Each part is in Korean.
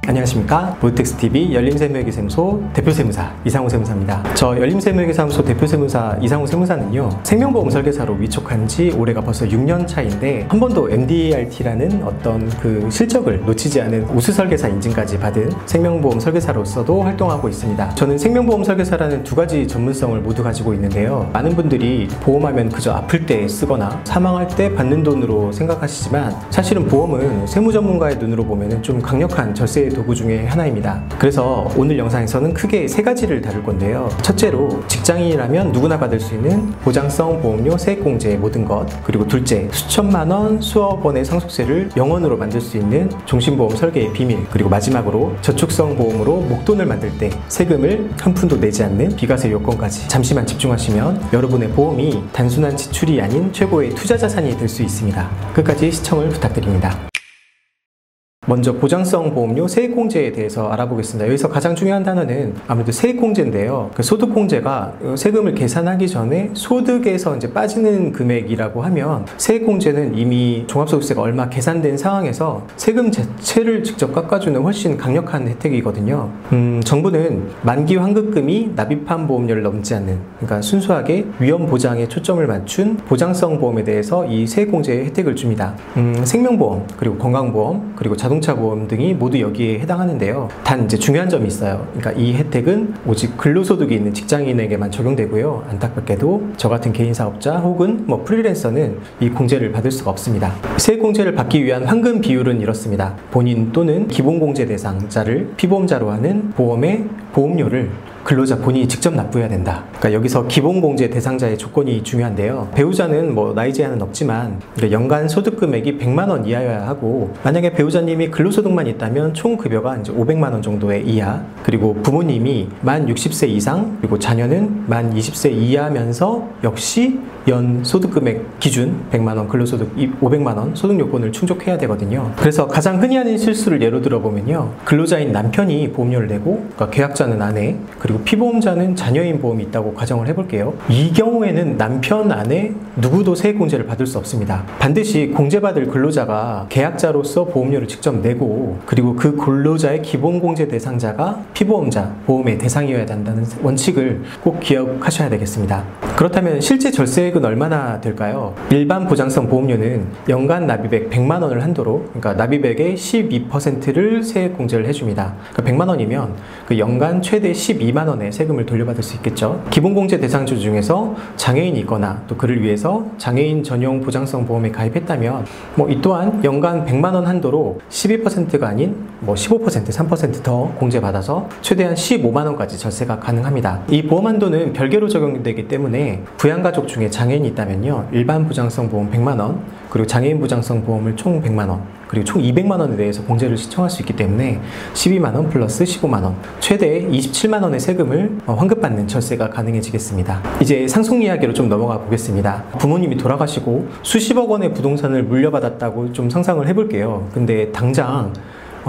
안녕하십니까. 모드텍스TV 열림세무회계사무소 대표세무사 이상호 세무사입니다. 저 열림세무회계사무소 대표세무사 이상호 세무사는요, 생명보험 설계사로 위촉한 지 올해가 벌써 6년 차인데 한 번도 MDRT라는 어떤 그 실적을 놓치지 않은 우수 설계사 인증까지 받은 생명보험 설계사로서도 활동하고 있습니다. 저는 생명보험 설계사라는 두 가지 전문성을 모두 가지고 있는데요, 많은 분들이 보험하면 그저 아플 때 쓰거나 사망할 때 받는 돈으로 생각하시지만 사실은 보험은 세무 전문가의 눈으로 보면 좀 강력한 절세 도구 중에 하나입니다. 그래서 오늘 영상에서는 크게 세 가지를 다룰 건데요. 첫째로 직장인이라면 누구나 받을 수 있는 보장성 보험료 세액공제의 모든 것, 그리고 둘째 수천만 원, 수억 원의 상속세를 0원으로 만들 수 있는 종신보험 설계의 비밀, 그리고 마지막으로 저축성 보험으로 목돈을 만들 때 세금을 한 푼도 내지 않는 비과세 요건까지 잠시만 집중하시면 여러분의 보험이 단순한 지출이 아닌 최고의 투자 자산이 될 수 있습니다. 끝까지 시청을 부탁드립니다. 먼저 보장성 보험료 세액공제에 대해서 알아보겠습니다. 여기서 가장 중요한 단어는 아무래도 세액공제인데요. 그 소득공제가 세금을 계산하기 전에 소득에서 이제 빠지는 금액이라고 하면, 세액공제는 이미 종합소득세가 얼마 계산된 상황에서 세금 자체를 직접 깎아주는 훨씬 강력한 혜택이거든요. 정부는 만기 환급금이 납입한 보험료를 넘지 않는, 그러니까 순수하게 위험 보장에 초점을 맞춘 보장성 보험에 대해서 이 세액공제의 혜택을 줍니다. 생명보험, 그리고 건강보험, 그리고 자동차 보험 등이 모두 여기에 해당하는데요. 단 이제 중요한 점이 있어요. 그러니까 이 혜택은 오직 근로소득이 있는 직장인에게만 적용되고요. 안타깝게도 저 같은 개인사업자 혹은 프리랜서는 이 공제를 받을 수가 없습니다. 세액공제를 받기 위한 환급 비율은 이렇습니다. 본인 또는 기본공제 대상자를 피보험자로 하는 보험의 보험료를 근로자 본인이 직접 납부해야 된다. 그러니까 여기서 기본공제 대상자의 조건이 중요한데요. 배우자는 나이 제한은 없지만 연간 소득 금액이 100만 원 이하여야 하고, 만약에 배우자님이 근로소득만 있다면 총 급여가 이제 500만 원 정도의 이하, 그리고 부모님이 만 60세 이상, 그리고 자녀는 만 20세 이하면서 역시 연 소득 금액 기준 100만 원, 근로소득 500만 원 소득 요건을 충족해야 되거든요. 그래서 가장 흔히 하는 실수를 예로 들어보면요, 근로자인 남편이 보험료를 내고, 그러니까 계약자는 아내, 그리고 피보험자는 자녀인 보험이 있다고 가정을 해볼게요. 이 경우에는 남편, 아내 누구도 세액공제를 받을 수 없습니다. 반드시 공제받을 근로자가 계약자로서 보험료를 직접 내고, 그리고 그 근로자의 기본공제 대상자가 피보험자, 보험의 대상이어야 한다는 원칙을 꼭 기억하셔야 되겠습니다. 그렇다면 실제 절세액은 얼마나 될까요? 일반 보장성 보험료는 연간 납입액 100만 원을 한도로, 그러니까 납입액의 12%를 세액공제를 해줍니다. 그러니까 100만 원이면 그 연간 최대 12만 원의 세금을 돌려받을 수 있겠죠. 기본공제 대상자 중에서 장애인이 있거나 또 그를 위해서 장애인 전용 보장성 보험에 가입했다면 이 또한 연간 100만 원 한도로 12%가 아닌 15%, 3% 더 공제받아서 최대한 15만 원까지 절세가 가능합니다. 이 보험 한도는 별개로 적용되기 때문에 부양가족 중에 장애인이 있다면요, 일반 보장성 보험 100만 원, 그리고 장애인 보장성 보험을 총 100만 원, 그리고 총 200만 원에 대해서 공제를 신청할 수 있기 때문에 12만 원 플러스 15만 원, 최대 27만 원의 세금을 환급받는 절세가 가능해지겠습니다. 이제 상속 이야기로 좀 넘어가 보겠습니다. 부모님이 돌아가시고 수십억 원의 부동산을 물려받았다고 좀 상상을 해볼게요. 근데 당장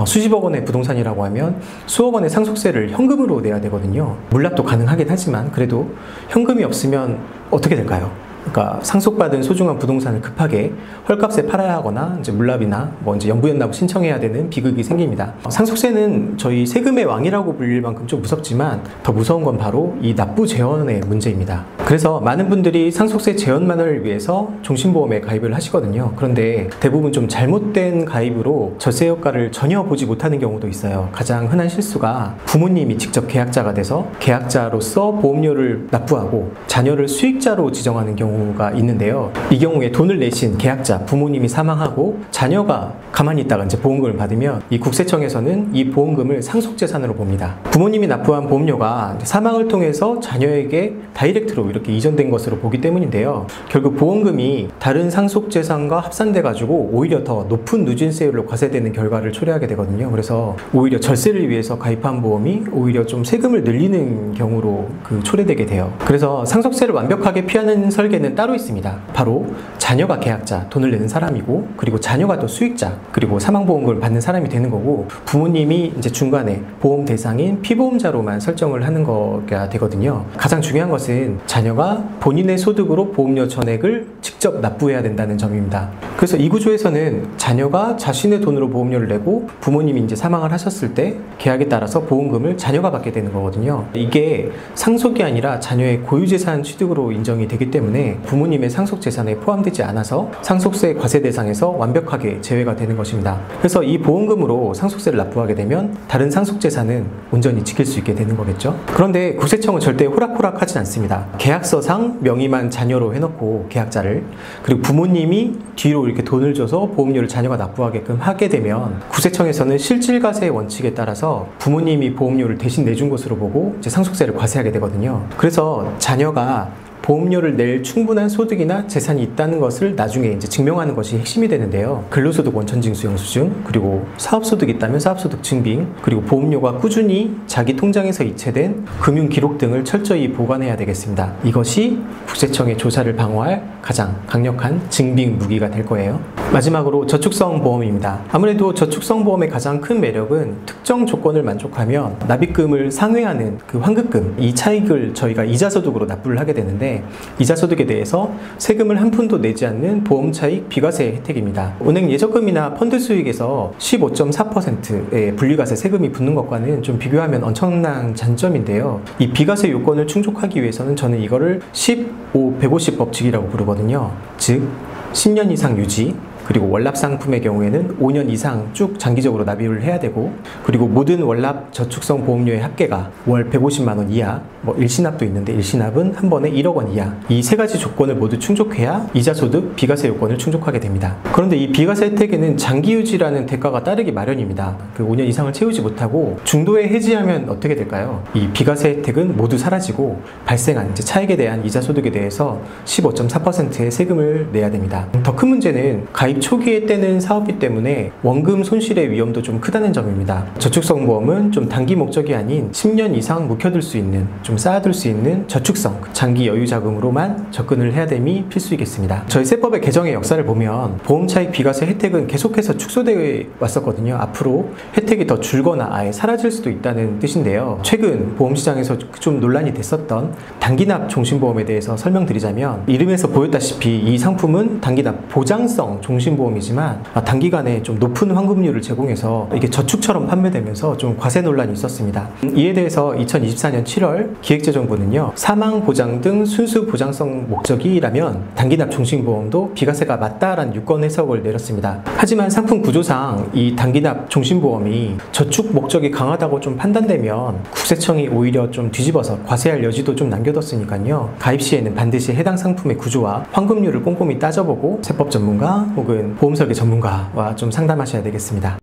수십억 원의 부동산이라고 하면 수억 원의 상속세를 현금으로 내야 되거든요. 물납도 가능하긴 하지만 그래도 현금이 없으면 어떻게 될까요? 그러니까 상속받은 소중한 부동산을 급하게 헐값에 팔아야 하거나 이제 물납이나 이제 연부연납을 신청해야 되는 비극이 생깁니다. 상속세는 저희 세금의 왕이라고 불릴 만큼 좀 무섭지만 더 무서운 건 바로 이 납부 재원의 문제입니다. 그래서 많은 분들이 상속세 재원만을 위해서 종신보험에 가입을 하시거든요. 그런데 대부분 좀 잘못된 가입으로 절세 효과를 전혀 보지 못하는 경우도 있어요. 가장 흔한 실수가 부모님이 직접 계약자가 돼서 계약자로서 보험료를 납부하고 자녀를 수익자로 지정하는 경우가 있는데요. 이 경우에 돈을 내신 계약자, 부모님이 사망하고 자녀가 가만히 있다가 이제 보험금을 받으면 이 국세청에서는 이 보험금을 상속재산으로 봅니다. 부모님이 납부한 보험료가 사망을 통해서 자녀에게 다이렉트로 이렇게 이전된 것으로 보기 때문인데요. 결국 보험금이 다른 상속재산과 합산돼 가지고 오히려 더 높은 누진세율로 과세되는 결과를 초래하게 되거든요. 그래서 오히려 절세를 위해서 가입한 보험이 오히려 좀 세금을 늘리는 경우로 초래되게 돼요. 그래서 상속세를 완벽하게 피하는 설계는 따로 있습니다. 바로 자녀가 계약자, 돈을 내는 사람이고, 그리고 자녀가 또 수익자, 그리고 사망보험금을 받는 사람이 되는 거고, 부모님이 이제 중간에 보험 대상인 피보험자로만 설정을 하는 거가 되거든요. 가장 중요한 것은 자녀가 본인의 소득으로 보험료 전액을 직접 납부해야 된다는 점입니다. 그래서 이 구조에서는 자녀가 자신의 돈으로 보험료를 내고 부모님이 이제 사망을 하셨을 때 계약에 따라서 보험금을 자녀가 받게 되는 거거든요. 이게 상속이 아니라 자녀의 고유재산 취득으로 인정이 되기 때문에 부모님의 상속재산에 포함되지 않아서 상속세 과세 대상에서 완벽하게 제외가 되는 것입니다. 그래서 이 보험금으로 상속세를 납부하게 되면 다른 상속재산은 온전히 지킬 수 있게 되는 거겠죠. 그런데 국세청은 절대 호락호락하진 않습니다. 계약서상 명의만 자녀로 해놓고 계약자를, 그리고 부모님이 뒤로 이렇게 돈을 줘서 보험료를 자녀가 납부하게끔 하게 되면 국세청에서는 실질과세의 원칙에 따라서 부모님이 보험료를 대신 내준 것으로 보고 이제 상속세를 과세하게 되거든요. 그래서 자녀가 보험료를 낼 충분한 소득이나 재산이 있다는 것을 나중에 이제 증명하는 것이 핵심이 되는데요. 근로소득 원천징 수용 수준, 그리고 사업소득이 있다면 사업소득 증빙, 그리고 보험료가 꾸준히 자기 통장에서 이체된 금융 기록 등을 철저히 보관해야 되겠습니다. 이것이 국세청의 조사를 방어할 가장 강력한 증빙 무기가 될 거예요. 마지막으로 저축성 보험입니다. 아무래도 저축성 보험의 가장 큰 매력은 특정 조건을 만족하면 납입금을 상회하는 그 환급금, 이 차익을 저희가 이자소득으로 납부를 하게 되는데, 이자소득에 대해서 세금을 한 푼도 내지 않는 보험차익 비과세 혜택입니다. 은행 예적금이나 펀드 수익에서 15.4%의 분리과세 세금이 붙는 것과는 좀 비교하면 엄청난 장점인데요. 이 비과세 요건을 충족하기 위해서는 저는 이거를 15-150 법칙이라고 부르거든요. 즉 10년 이상 유지, 그리고 월납 상품의 경우에는 5년 이상 쭉 장기적으로 납입을 해야 되고, 그리고 모든 월납 저축성 보험료의 합계가 월 150만 원 이하, 일시납도 있는데 일시납은 한 번에 1억 원 이하, 이 세 가지 조건을 모두 충족해야 이자소득 비과세 요건을 충족하게 됩니다. 그런데 이 비과세 혜택에는 장기 유지라는 대가가 따르기 마련입니다. 그 5년 이상을 채우지 못하고 중도에 해지하면 어떻게 될까요? 이 비과세 혜택은 모두 사라지고 발생한 이제 차익에 대한 이자소득에 대해서 15.4%의 세금을 내야 됩니다. 더 큰 문제는 가입 초기에 떼는 사업비 때문에 원금 손실의 위험도 좀 크다는 점입니다. 저축성 보험은 좀 단기 목적이 아닌 10년 이상 묵혀둘 수 있는, 좀 쌓아둘 수 있는 저축성, 장기 여유 자금으로만 접근을 해야 됨이 필수이겠습니다. 저희 세법의 개정의 역사를 보면 보험차익 비과세 혜택은 계속해서 축소되어 왔었거든요. 앞으로 혜택이 더 줄거나 아예 사라질 수도 있다는 뜻인데요. 최근 보험시장에서 좀 논란이 됐었던 단기납 종신보험에 대해서 설명드리자면, 이름에서 보였다시피 이 상품은 단기납 보장성 종신보험이지만 단기간에 좀 높은 환급률을 제공해서 이게 저축처럼 판매되면서 좀 과세 논란이 있었습니다. 이에 대해서 2024년 7월 기획재정부는요, 사망 보장 등 순수 보장성 목적이라면 단기납 종신보험도 비과세가 맞다라는 유권 해석을 내렸습니다. 하지만 상품 구조상 이 단기납 종신보험이 저축 목적이 강하다고 좀 판단되면 국세청이 오히려 좀 뒤집어서 과세할 여지도 좀 남겨뒀으니까요, 가입 시에는 반드시 해당 상품의 구조와 환급률을 꼼꼼히 따져보고 세법 전문가 혹은 보험설계 전문가와 좀 상담하셔야 되겠습니다.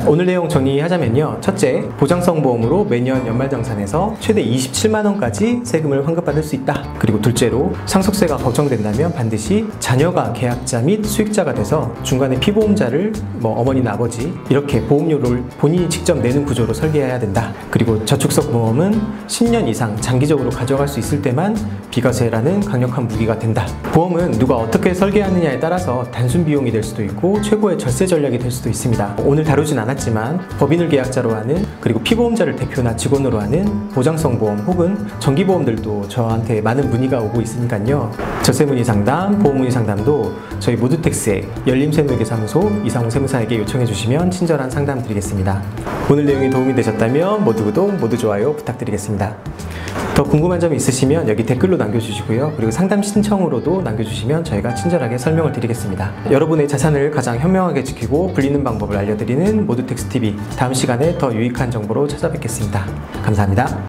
오늘 내용 정리하자면요. 첫째, 보장성 보험으로 매년 연말정산에서 최대 27만원까지 세금을 환급받을 수 있다. 그리고 둘째로, 상속세가 걱정된다면 반드시 자녀가 계약자 및 수익자가 돼서 중간에 피보험자를 어머니나 아버지 이렇게 보험료를 본인이 직접 내는 구조로 설계해야 된다. 그리고 저축성 보험은 10년 이상 장기적으로 가져갈 수 있을 때만 비과세라는 강력한 무기가 된다. 보험은 누가 어떻게 설계하느냐에 따라서 단순 비용이 될 수도 있고 최고의 절세 전략이 될 수도 있습니다. 오늘 다루진 않았지만 법인을 계약자로 하는, 그리고 피보험자를 대표나 직원으로 하는 보장성 보험 혹은 정기보험들도 저한테 많은 문의가 오고 있으니까요. 저세문의 상담, 보험문의 상담도 저희 모두텍스의 열림세무회계사무소 이상우 세무사에게 요청해 주시면 친절한 상담 드리겠습니다. 오늘 내용이 도움이 되셨다면 모두 구독, 모두 좋아요 부탁드리겠습니다. 더 궁금한 점이 있으시면 여기 댓글로 남겨주시고요. 그리고 상담 신청으로도 남겨주시면 저희가 친절하게 설명을 드리겠습니다. 여러분의 자산을 가장 현명하게 지키고 불리는 방법을 알려드리는 모두텍스TV, 다음 시간에 더 유익한 정보로 찾아뵙겠습니다. 감사합니다.